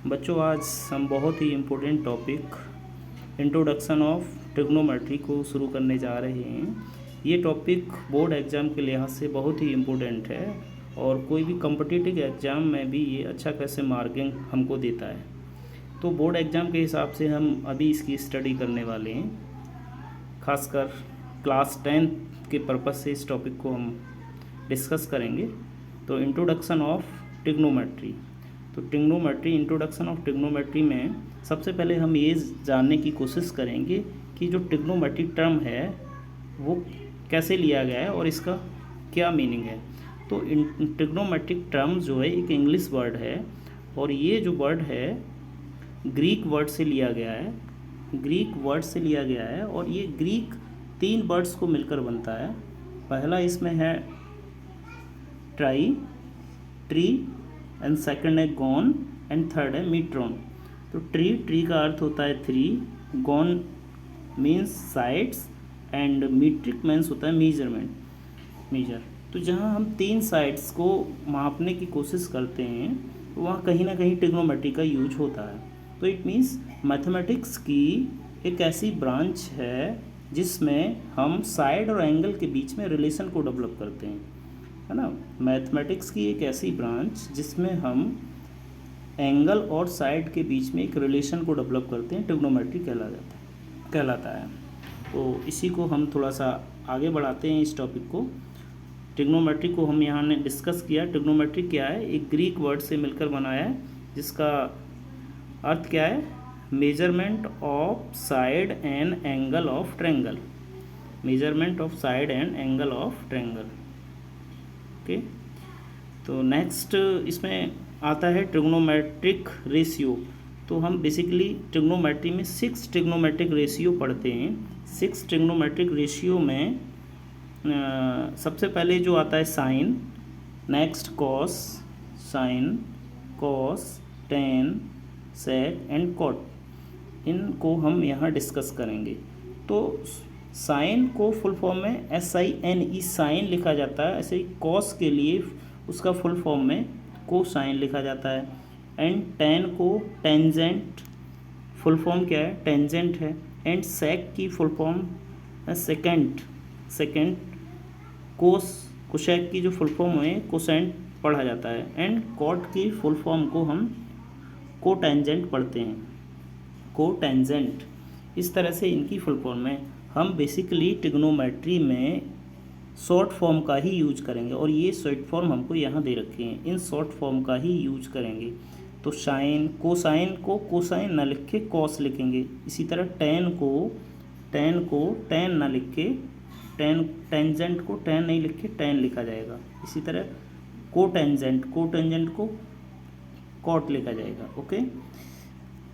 बच्चों, आज हम बहुत ही important topic introduction of trigonometry को शुरू करने जा रहे हैं। ये टॉपिक बोर्ड एग्ज़ाम के लिहाज से बहुत ही इम्पोर्टेंट है और कोई भी कॉम्पिटिटिव एग्ज़ाम में भी ये अच्छा खासे मार्किंग हमको देता है। तो बोर्ड एग्ज़ाम के हिसाब से हम अभी इसकी स्टडी करने वाले हैं। खासकर क्लास 10 के पर्पज़ से इस टॉपिक को हम डिस्कस करेंगे। तो इंट्रोडक्शन ऑफ ट्रिग्नोमेट्री। तो इंट्रोडक्शन ऑफ ट्रिग्नोमेट्री में सबसे पहले हम ये जानने की कोशिश करेंगे कि जो ट्रिग्नोमेट्रिक टर्म है वो कैसे लिया गया है और इसका क्या मीनिंग है। तो ट्रिग्नोमेट्रिक टर्म जो है एक इंग्लिश वर्ड है और ये जो वर्ड है ग्रीक वर्ड से लिया गया है और ये ग्रीक 3 वर्ड्स को मिलकर बनता है। पहला इसमें है ट्री एंड सेकंड है गॉन एंड थर्ड है मीट्रॉन। तो ट्री का अर्थ होता है 3, gone means sides and metric means होता है मेजर। तो जहाँ हम 3 साइड्स को मापने की कोशिश करते हैं तो वहाँ कहीं ना कहीं ट्रिग्नोमेट्री का यूज होता है। तो इट मीन्स मैथमेटिक्स की एक ऐसी ब्रांच है जिसमें हम साइड और एंगल के बीच में रिलेशन को डेवलप करते हैं, है ना। मैथमेटिक्स की एक ऐसी ब्रांच जिसमें हम एंगल और साइड के बीच में एक रिलेशन को डेवलप करते हैं, ट्रिग्नोमेट्री कहलाता है। तो इसी को हम थोड़ा सा आगे बढ़ाते हैं इस टॉपिक को। ट्रिग्नोमेट्री को हम यहाँ ने डिस्कस किया। ट्रिग्नोमेट्री क्या है, एक ग्रीक वर्ड से मिलकर बनाया है जिसका अर्थ क्या है, measurement of side and angle of triangle. Okay. तो नेक्स्ट इसमें आता है ट्रिग्नोमेट्रिक रेशियो। तो हम बेसिकली ट्रिग्नोमेट्री में 6 ट्रिग्नोमेट्रिक रेशियो पढ़ते हैं। 6 ट्रिग्नोमेट्रिक रेशियो में सबसे पहले जो आता है sine, next cos, tan, sec and cot. इनको हम यहाँ डिस्कस करेंगे। तो साइन को फुल फॉर्म में SINE साइन लिखा जाता है। ऐसे ही कॉस के लिए उसका फुल फॉर्म में कोसाइन लिखा जाता है। एंड टेन को टेंजेंट, फुल फॉर्म क्या है, टेंजेंट है। एंड सेक की फुल फॉर्म सेकेंड कोसेक की जो फुल फॉर्म है कोसेंट पढ़ा जाता है। एंड कॉट की फुल फॉर्म को हम कोटेंजेंट पढ़ते हैं, कोटेंजेंट। इस तरह से इनकी फुल फॉर्म है। हम बेसिकली ट्रिग्नोमेट्री में शॉर्ट फॉर्म का ही यूज करेंगे और ये शॉर्ट फॉर्म हमको यहाँ दे रखे हैं, इन शॉर्ट फॉर्म का ही यूज करेंगे। तो कोसाइन को कोसाइन ना लिख के कॉस लिखेंगे। इसी तरह टेन को टेन ना लिख के टेंजेंट को टेन नहीं लिख के टेन लिखा जाएगा। इसी तरह कोटेंजेंट को कॉट लिखा जाएगा। ओके।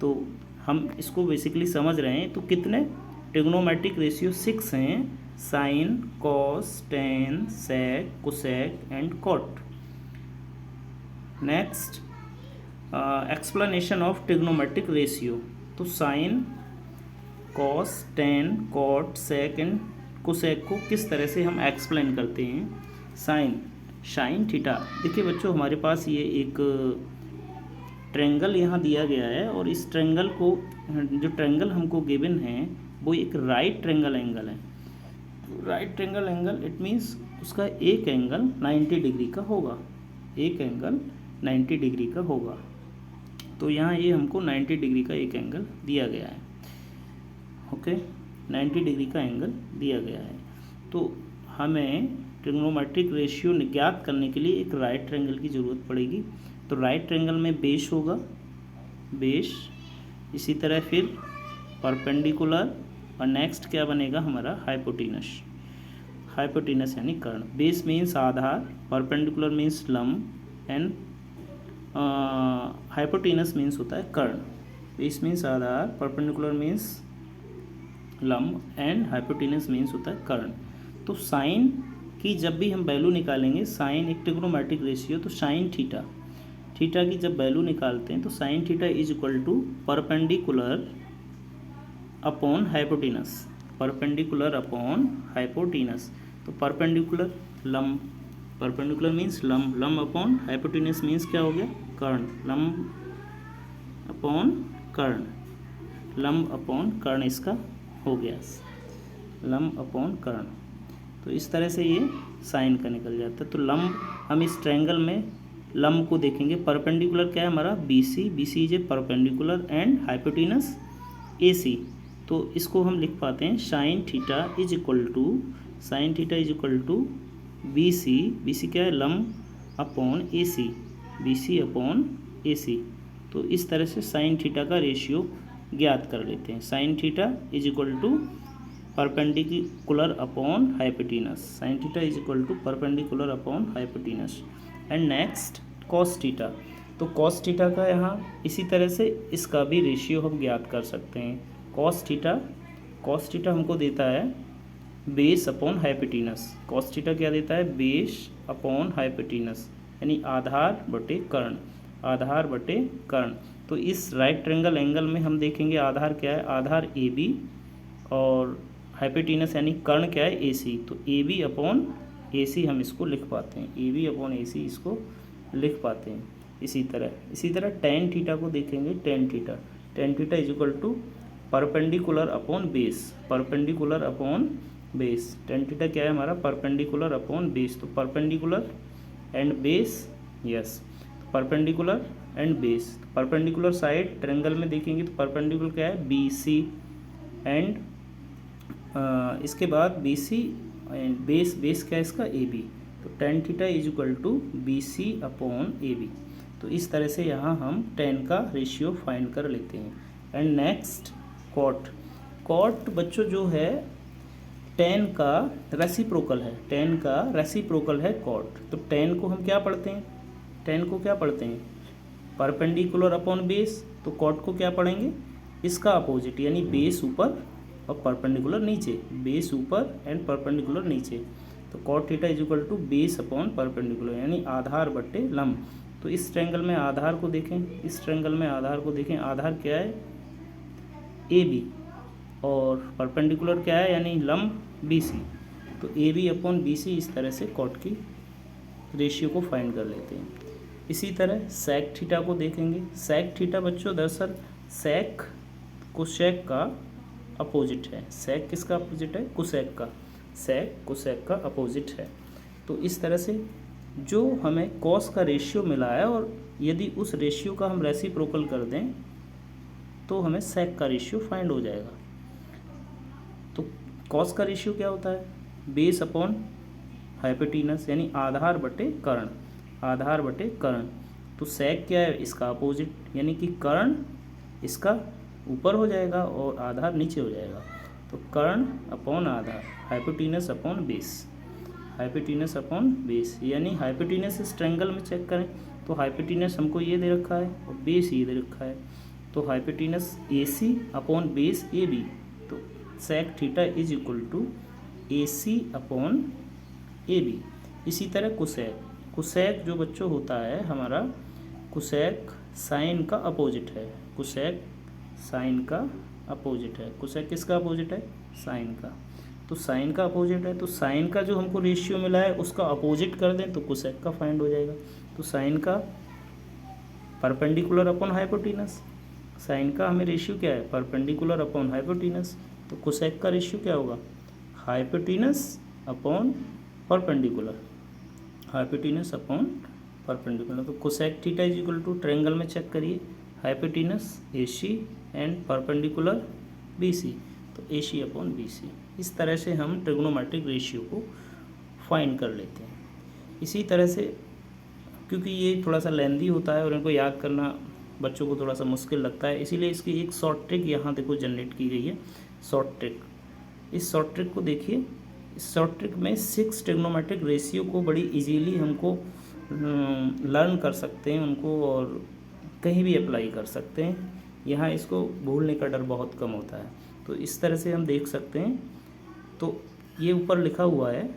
तो हम इसको बेसिकली समझ रहे हैं। तो कितने ट्रिग्नोमेट्रिक रेशियो 6 हैं, sine, cos, tan, sec, cosec and cot. Next explanation of trigonometric ratio. तो sine, cos, tan, cot, sec and cosec को किस तरह से हम एक्सप्लेन करते हैं। Sine theta. देखिए बच्चों, हमारे पास ये एक ट्रायंगल यहाँ दिया गया है और इस ट्रायंगल को, जो ट्रायंगल हमको गिवन है वो एक राइट ट्रायंगल एंगल है। Right triangle angle it means उसका एक एंगल 90 डिग्री का होगा। तो यहाँ ये हमको 90 डिग्री का एक एंगल दिया गया है। ओके, 90 डिग्री का एंगल दिया गया है। तो हमें ट्रिग्नोमेट्रिक रेशियो ज्ञात करने के लिए एक राइट ट्रायंगल की ज़रूरत पड़ेगी। तो राइट ट्रायंगल में बेस होगा, इसी तरह फिर परपेंडिकुलर और नेक्स्ट क्या बनेगा हमारा, हाइपोटेनस यानी कर्ण। बेस मीन्स आधार, परपेंडिकुलर मीन्स लंब एंड हाइपोटेनस मीन्स होता है कर्ण। बेस मीन्स आधार, परपेंडिकुलर मीन्स लंब एंड हाइपोटेनस मीन्स होता है कर्ण। तो साइन की जब भी हम वैल्यू निकालेंगे, साइन एक ट्रिग्नोमेट्रिक रेशियो, तो साइन थीटा की जब वैल्यू निकालते हैं तो sine theta is equal to perpendicular upon hypotenuse. तो परपेंडिकुलर लंब, परपेंडिकुलर मीन्स लंब अपॉन हाइपोटेनस मीन्स क्या हो गया, कर्ण। लंब अपॉन कर्ण, लंब अपॉन कर्ण इसका हो गया, लंब अपॉन कर्ण। तो इस तरह से ये साइन का निकल जाता है। तो लंब, हम इस ट्रायंगल में लंब को देखेंगे। परपेंडिकुलर क्या है हमारा, B C is A perpendicular and hypotenuse A C. तो इसको हम लिख पाते हैं sine theta is equal to B C क्या है, लंब अपॉन ए सी। तो इस तरह से साइन थीटा का रेशियो ज्ञात कर लेते हैं। Sine theta is equal to perpendicular upon hypotenuse, sine theta is equal to perpendicular upon hypotenuse. And next cos theta. तो कॉस थीटा का यहाँ इसी तरह से इसका भी रेशियो हम ज्ञात कर सकते हैं। कॉस थीटा हमको देता है base upon hypotenuse. Cos theta क्या देता है, बेस अपॉन हाइपोटेनस, यानी आधार बटे कर्ण। तो इस राइट ट्रायंगल एंगल में हम देखेंगे आधार क्या है, आधार ए बी, और हाइपोटेनस यानी कर्ण क्या है, ए सी। तो ए बी अपॉन ए सी हम इसको लिख पाते हैं, ए बी अपॉन ए सी इसको लिख पाते हैं। इसी तरह टेन थीटा को देखेंगे। Tan theta is equal to perpendicular upon base. Tan theta क्या है हमारा, परपेंडिकुलर अपॉन बेस। तो perpendicular and base, yes, perpendicular and base. Perpendicular side triangle में देखेंगे तो परपेंडिकुलर क्या है, बी सी, एंड इसके बाद बी सी एंड बेस क्या है इसका, ए बी। तो tan theta is equal to B C upon A B. तो इस तरह से यहाँ हम टेन का रेशियो फाइंड कर लेते हैं। एंड नेक्स्ट कॉट बच्चों जो है टेन का रेसिप्रोकल है कॉट। तो टेन को हम क्या पढ़ते हैं, परपेंडिकुलर अपॉन बेस। तो कॉट को क्या पढ़ेंगे, इसका अपोजिट, यानी बेस ऊपर और परपेंडिकुलर नीचे, बेस ऊपर एंड परपेंडिकुलर नीचे। तो cot theta is equal to base upon perpendicular, यानी आधार बटे लंब। तो इस ट्रायंगल में आधार को देखें, आधार क्या है, ए बी, और परपेंडिकुलर क्या है, यानी लंब बी सी। तो A B upon B C, इस तरह से कॉट की रेशियो को फाइंड कर लेते हैं। इसी तरह सेक थीटा को देखेंगे। सेक थीटा बच्चों दरअसल सेक कोसेक का अपोजिट है। सेक किसका अपोजिट है, कोसेक का। सेक कोसेक का अपोजिट है। तो इस तरह से जो हमें कॉस का रेशियो मिला है, और यदि उस रेशियो का हम रेसिप्रोकल कर दें तो हमें सेक का रेशियो फाइंड हो जाएगा। तो कॉस का रेशियो क्या होता है, बेस अपॉन हाइपोटेनस, यानी आधार बटे कर्ण। तो सेक क्या है, इसका अपोजिट, यानी कि कर्ण इसका ऊपर हो जाएगा और आधार नीचे हो जाएगा। तो कर्ण अपॉन आधार, हाइपोटेनस अपॉन बेस, यानी हाइपोटेनस इस ट्रायंगल में चेक करें तो हाइपोटेनस हमको ये दे रखा है और बेस ये दे रखा है। तो hypotenuse A C upon base A B. तो sec theta is equal to A C upon A B. इसी तरह कुसेक जो बच्चों होता है हमारा, कुसेक साइन का अपोजिट है। कुसेक किसका अपोजिट है, साइन का। तो साइन का अपोजिट है, तो साइन का जो हमको रेशियो मिला है उसका अपोजिट कर दें तो कुसेक का फाइंड हो जाएगा। तो साइन का परपेंडिकुलर अपॉन हाइपोटेनस, साइन का हमें रेशियो क्या है, परपेंडिकुलर अपॉन हाइपोटेनस। तो कुसेक का रेशियो क्या होगा, हाइपोटेनस अपॉन परपेंडिकुलर। तो cosec theta is equal to, triangle में चेक करिए, hypotenuse A C and perpendicular B C. तो A C upon B C. इस तरह से हम ट्रिग्नोमेट्रिक रेशियो को फाइंड कर लेते हैं। इसी तरह से, क्योंकि ये थोड़ा सा लेंदी होता है और इनको याद करना बच्चों को थोड़ा सा मुश्किल लगता है, इसीलिए इसकी एक शॉर्ट ट्रिक यहाँ देखो जनरेट की गई है। शॉर्ट ट्रिक, इस शॉर्ट ट्रिक को देखिए। इस शॉर्ट ट्रिक में 6 ट्रिग्नोमेट्रिक रेशियो को बड़ी इजीली हमको लर्न कर सकते हैं उनको, और कहीं भी अप्लाई कर सकते हैं। यहाँ इसको भूलने का डर बहुत कम होता है। तो इस तरह से हम देख सकते हैं। तो ये ऊपर लिखा हुआ है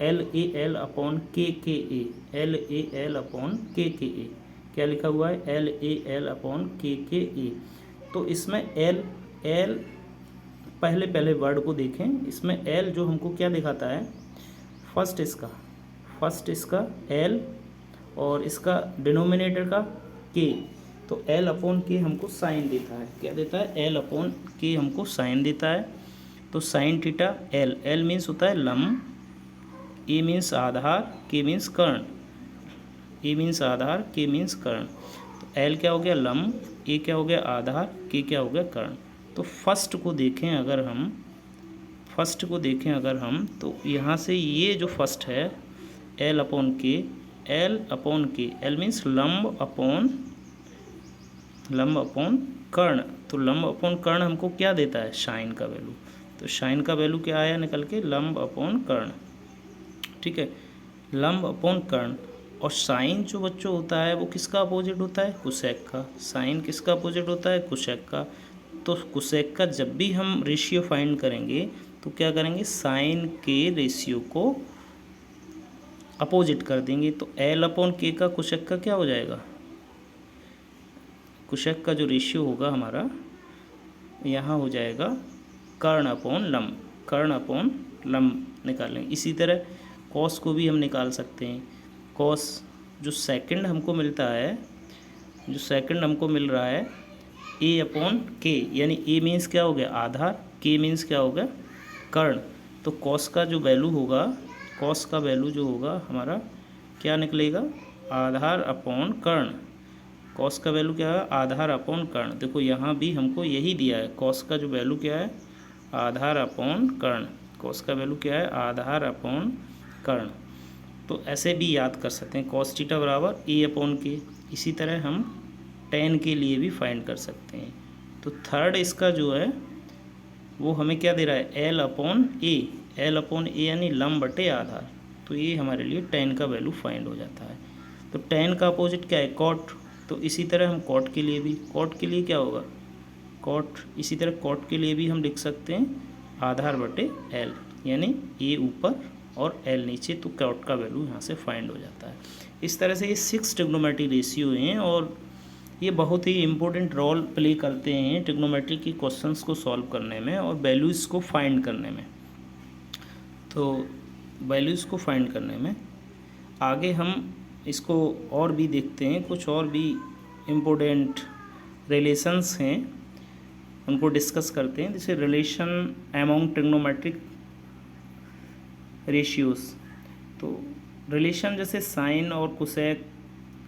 LAL upon KKA, LAL upon KKA। क्या लिखा हुआ है, LAL अपॉन KKA। तो इसमें L पहले वर्ड को देखें। इसमें L जो हमको क्या दिखाता है, फर्स्ट इसका L और इसका डिनोमिनेटर का K। तो एल अपॉन के हमको साइन देता है, क्या देता है, एल अपॉन के हमको साइन देता है। तो sine theta L, L means होता है लंब, ए मीन्स आधार, के मीन्स कर्ण, ए मीन्स आधार, के मीन्स कर्ण। तो एल क्या हो गया लंब, ए क्या हो गया आधार, के क्या हो गया कर्ण। तो फर्स्ट को देखें अगर हम, तो यहाँ से ये जो फर्स्ट है एल अपॉन के, एल अपॉन के, एल मीन्स लंब अपॉन कर्ण। तो लंब अपॉन कर्ण हमको क्या देता है, साइन का वैल्यू। तो साइन का वैल्यू क्या आया निकल के, लंब अपॉन कर्ण, ठीक है, लंब अपॉन कर्ण। और साइन जो बच्चों होता है वो किसका अपोजिट होता है, कोसेक का। साइन किसका अपोजिट होता है, कोसेक का। तो कोसेक का जब भी हम रेशियो फाइंड करेंगे तो क्या करेंगे, साइन के रेशियो को अपोजिट कर देंगे। तो एल अपॉन के का कोसेक का क्या हो जाएगा, कोसेक का जो रेशियो होगा हमारा यहाँ हो जाएगा कर्ण अपॉन लंब, कर्ण अपॉन लंब निकालेंगे। इसी तरह कॉस को भी हम निकाल सकते हैं। कॉस जो सेकंड हमको मिलता है, जो सेकंड हमको मिल रहा है ए अपॉन के, यानी ए मीन्स क्या हो गया आधार, के मीन्स क्या हो गया कर्ण। तो कॉस का जो वैल्यू होगा, कॉस का वैल्यू जो होगा हमारा क्या निकलेगा, आधार अपॉन कर्ण। कॉस का वैल्यू क्या है, आधार अपॉन कर्ण। देखो यहाँ भी हमको यही दिया है, कॉस का जो वैल्यू क्या है, आधार अपॉन कर्ण। कॉस का वैल्यू क्या है, आधार अपॉन कर्ण। तो ऐसे भी याद कर सकते हैं, कॉस थीटा बराबर ए अपॉन के। इसी तरह हम टेन के लिए भी फाइंड कर सकते हैं। तो थर्ड इसका जो है वो हमें क्या दे रहा है, एल अपॉन ए, एल अपॉन ए यानी लंब बटे आधार। तो ये हमारे लिए टेन का वैल्यू फाइंड हो जाता है। तो टेन का अपोजिट क्या है, कॉट। तो इसी तरह हम कॉट के लिए भी, कॉट के लिए क्या होगा, कॉट, इसी तरह कॉट के लिए भी हम लिख सकते हैं आधार बटे एल, यानी ए ऊपर और एल नीचे। तो कॉट का वैल्यू यहाँ से फाइंड हो जाता है। इस तरह से ये 6 ट्रिग्नोमेट्री रेशियो हैं और ये बहुत ही इम्पोर्टेंट रोल प्ले करते हैं ट्रिग्नोमेट्री की क्वेश्चंस को सॉल्व करने में और वैल्यूज़ को फाइंड करने में। तो वैल्यूज़ को फाइंड करने में आगे हम इसको और भी देखते हैं, कुछ और भी इम्पोर्टेंट रिलेशंस हैं उनको डिस्कस करते हैं। जैसे रिलेशन अमॉन्ग ट्रिग्नोमेट्रिक रेशियोज़। तो रिलेशन जैसे साइन और कोसेक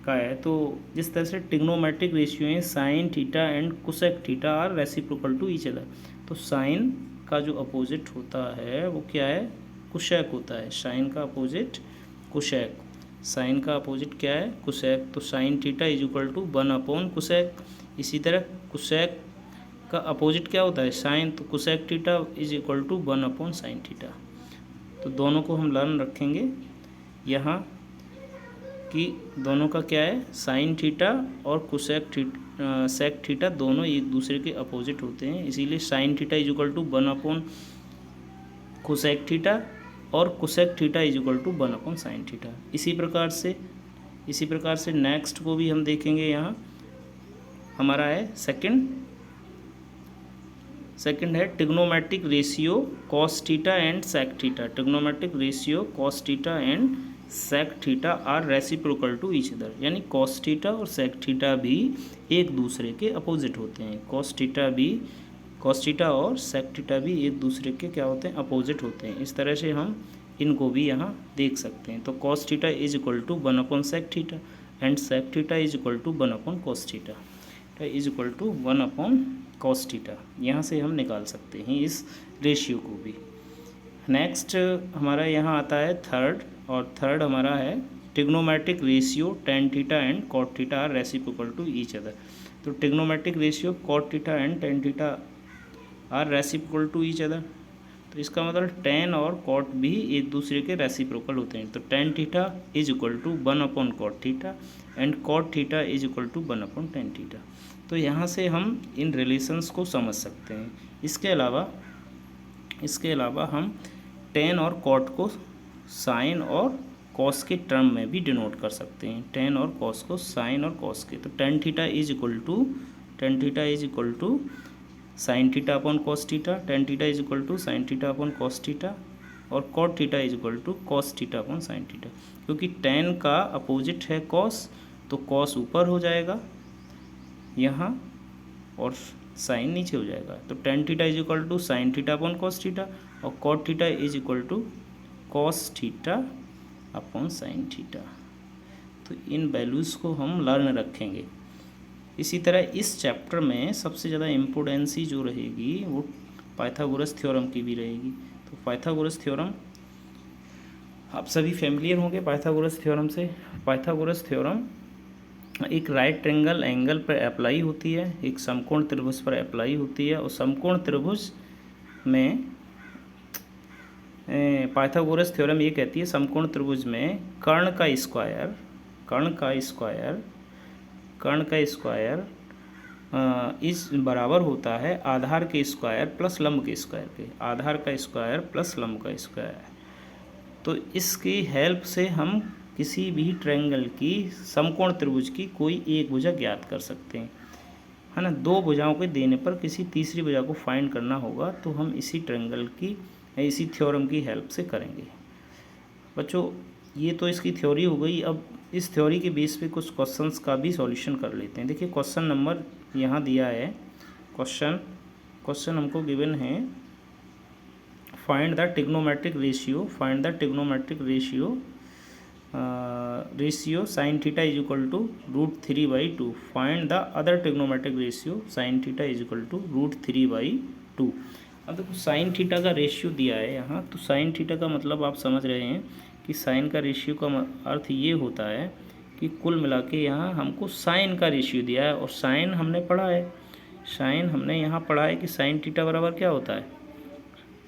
का है, तो जिस तरह से ट्रिग्नोमेट्रिक रेशियो हैं, sine theta and cosec theta are reciprocal to each other. तो साइन का जो अपोजिट होता है वो क्या है, कोसेक होता है। साइन का अपोजिट कोसेक, साइन का अपोजिट क्या है, कोसेक। तो sine theta is equal to 1 upon cosec. इसी तरह कोसेक का अपोजिट क्या होता है, साइन। तो cosec theta is equal to 1 upon sine theta. तो दोनों को हम लर्न रखेंगे यहाँ कि दोनों का क्या है, साइन थीटा और कोसेक सेक थीटा दोनों एक दूसरे के अपोजिट होते हैं। इसीलिए sine theta is equal to 1 upon cosec theta और cosec theta is equal to 1 upon sine theta. इसी प्रकार से नेक्स्ट को भी हम देखेंगे। यहाँ हमारा है सेकंड है trigonometric ratio cos theta and sec theta. Trigonometric ratio cos theta and sec theta are reciprocal to each other, यानी कॉस थीटा और सेक थीटा भी एक दूसरे के अपोजिट होते हैं। कॉस थीटा और सेक थीटा भी एक दूसरे के क्या होते हैं, अपोजिट होते हैं। इस तरह से हम इनको भी यहाँ देख सकते हैं। तो cos theta is equal to 1 upon sec theta and sec theta is equal to 1 upon cos theta is equal to 1 upon cos theta. यहाँ से हम निकाल सकते हैं इस रेशियो को भी। नेक्स्ट हमारा यहाँ आता है थर्ड, और थर्ड हमारा है trigonometric ratio tan theta and cot theta are reciprocal to each other. तो trigonometric ratio cot theta and tan theta are reciprocal to each other. तो इसका मतलब टेन और कॉट भी एक दूसरे के रेसिप्रोकल होते हैं। तो tan theta is equal to 1 upon cot theta and cot theta is equal to 1 upon tan theta. तो यहाँ से हम इन रिलेशंस को समझ सकते हैं। इसके अलावा हम टेन और कॉट को साइन और कॉस के टर्म में भी डिनोट कर सकते हैं। टेन और कॉस को साइन और कॉस के। तो tan theta is equal to sine theta upon cos theta, tan theta is equal to sine theta upon cos theta, और cot theta is equal to cos theta upon sine theta. क्योंकि tan का opposite है cos, तो cos ऊपर हो जाएगा यहाँ और साइन नीचे हो जाएगा। तो tan theta is equal to sine theta upon cos theta और cot theta is equal to cos theta upon sine theta. तो इन वैल्यूज़ को हम लर्न रखेंगे। इसी तरह इस चैप्टर में सबसे ज़्यादा इम्पोर्टेंसी जो रहेगी वो पाइथागोरस थ्योरम की भी रहेगी। तो पाइथागोरस थ्योरम आप सभी फैमिलियर होंगे पाइथागोरस थ्योरम से। पाइथागोरस थ्योरम एक राइट ट्रायंगल एंगल पर अप्लाई होती है, एक समकोण त्रिभुज पर अप्लाई होती है। और समकोण त्रिभुज में पाइथागोरस थ्योरम ये कहती है समकोण त्रिभुज में कर्ण का स्क्वायर इस बराबर होता है आधार के स्क्वायर प्लस लंब के स्क्वायर के। आधार का स्क्वायर प्लस लंब का स्क्वायर। तो इसकी हेल्प से हम किसी भी ट्रायंगल की समकोण त्रिभुज की कोई एक भुजा ज्ञात कर सकते हैं, है ना। दो भुजाओं के देने पर किसी तीसरी भुजा को फाइंड करना होगा तो हम इसी ट्रायंगल की इसी थ्योरम की हेल्प से करेंगे। बच्चों ये तो इसकी थ्योरी हो गई। अब इस थ्योरी के बेस पे कुछ क्वेश्चंस का भी सॉल्यूशन कर लेते हैं। देखिए क्वेश्चन नंबर यहाँ दिया है। क्वेश्चन हमको गिवन है find the trigonometric ratio sine theta is equal to √3/2। Find the other trigonometric ratio sine theta is equal to √3/2। अब देखो साइन थीटा का रेशियो दिया है यहाँ। तो साइन थीटा का मतलब आप समझ रहे हैं कि साइन का रेशियो का अर्थ ये होता है कि कुल मिला के यहाँ हमको साइन का रेशियो दिया है। और साइन हमने पढ़ा है, यहाँ पढ़ा है कि साइन थीटा बराबर क्या होता है,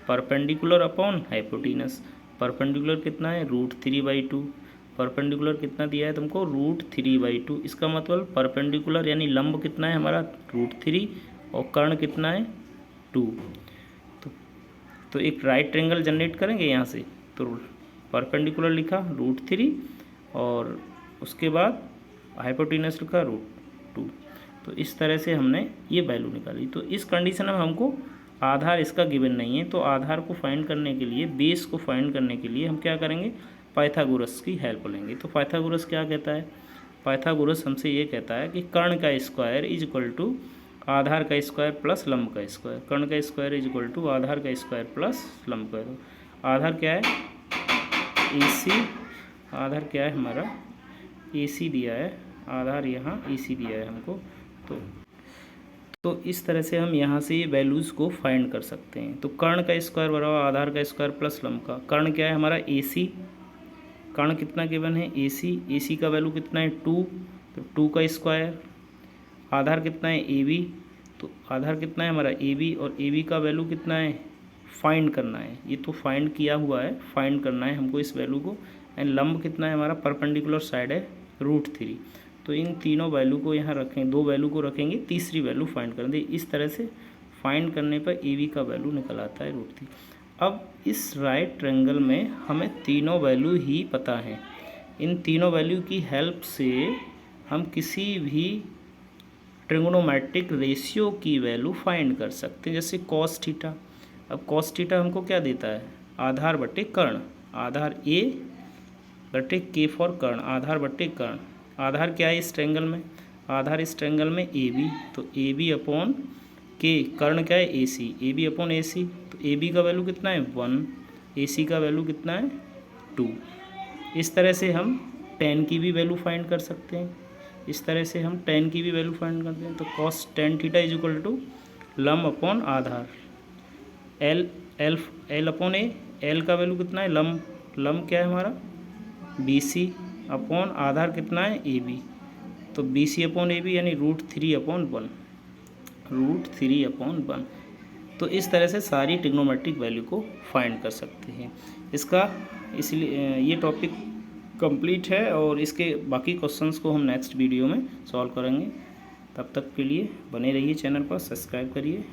परपेंडिकुलर अपॉन हाइपोटेनस। परपेंडिकुलर कितना है √3/2। परपेंडिकुलर कितना दिया है तुमको √3/2। इसका मतलब परपेंडिकुलर यानी लंब कितना है हमारा √3 और कर्ण कितना है 2। तो एक राइट ट्रायंगल जनरेट करेंगे यहाँ से। तो परपेंडिकुलर लिखा √3 और उसके बाद हाइपोटेनस लिखा √2। तो इस तरह से हमने ये वैल्यू निकाली। तो इस कंडीशन में हमको आधार इसका गिवन नहीं है। तो आधार को फाइंड करने के लिए, बेस को फाइंड करने के लिए हम क्या करेंगे, पाइथागोरस की हेल्प लेंगे। तो पाइथागोरस क्या कहता है, पाइथागोरस हमसे ये कहता है कि कर्ण का स्क्वायर इज इक्वल टू आधार का स्क्वायर प्लस लंब का स्क्वायर। कर्ण का स्क्वायर इज इक्वल टू आधार का स्क्वायर प्लस लंब का। आधार क्या है AC, आधार क्या है हमारा AC दिया है, आधार यहाँ AC दिया है हमको। तो इस तरह से हम यहाँ से वैल्यूज़ को फाइंड कर सकते हैं। तो कर्ण का स्क्वायर बराबर आधार का स्क्वायर प्लस लंब का। कर्ण क्या है हमारा AC, कर्ण कितना गिवन है AC का वैल्यू कितना है 2, तो 2 का स्क्वायर। आधार कितना है AB, तो आधार कितना है हमारा AB और AB का वैल्यू कितना है फाइंड करना है। ये तो फाइंड किया हुआ है, फाइंड करना है हमको इस वैल्यू को। एंड लंब कितना है हमारा, परपेंडिकुलर साइड है √3। तो इन तीनों वैल्यू को यहाँ रखें, दो वैल्यू को रखेंगे, तीसरी वैल्यू फाइंड कर दें। इस तरह से फाइंड करने पर AB का वैल्यू निकल आता है √3। अब इस राइट ट्रायंगल में हमें तीनों वैल्यू ही पता है। इन तीनों वैल्यू की हेल्प से हम किसी भी ट्रिग्नोमेट्रिक रेशियो की वैल्यू फाइंड कर सकते हैं। जैसे कॉस थीटा। अब कॉस थीटा हमको क्या देता है, आधार बटे कर्ण, आधार A बटे K फॉर कर्ण, आधार बटे कर्ण। आधार क्या है इस ट्रायंगल में, आधार इस ट्रायंगल में AB, तो AB अपॉन K, कर्ण क्या है AC, AB अपॉन AC। तो AB का वैल्यू कितना है 1, AC का वैल्यू कितना है 2। इस तरह से हम tan की भी वैल्यू फाइंड कर सकते हैं। इस तरह से हम tan की भी वैल्यू फाइंड करते हैं। तो cos tan theta is equal to लंब अपॉन आधार, L अपॉन A, L का वैल्यू कितना है लंब क्या है हमारा BC अपॉन आधार कितना है AB। तो BC अपॉन AB यानी √3/1, √3/1। तो इस तरह से सारी ट्रिग्नोमेट्रिक वैल्यू को फाइंड कर सकते हैं। इसका इसलिए ये टॉपिक कंप्लीट है और इसके बाकी क्वेश्चंस को हम नेक्स्ट वीडियो में सॉल्व करेंगे। तब तक के लिए बने रहिए, चैनल पर सब्सक्राइब करिए।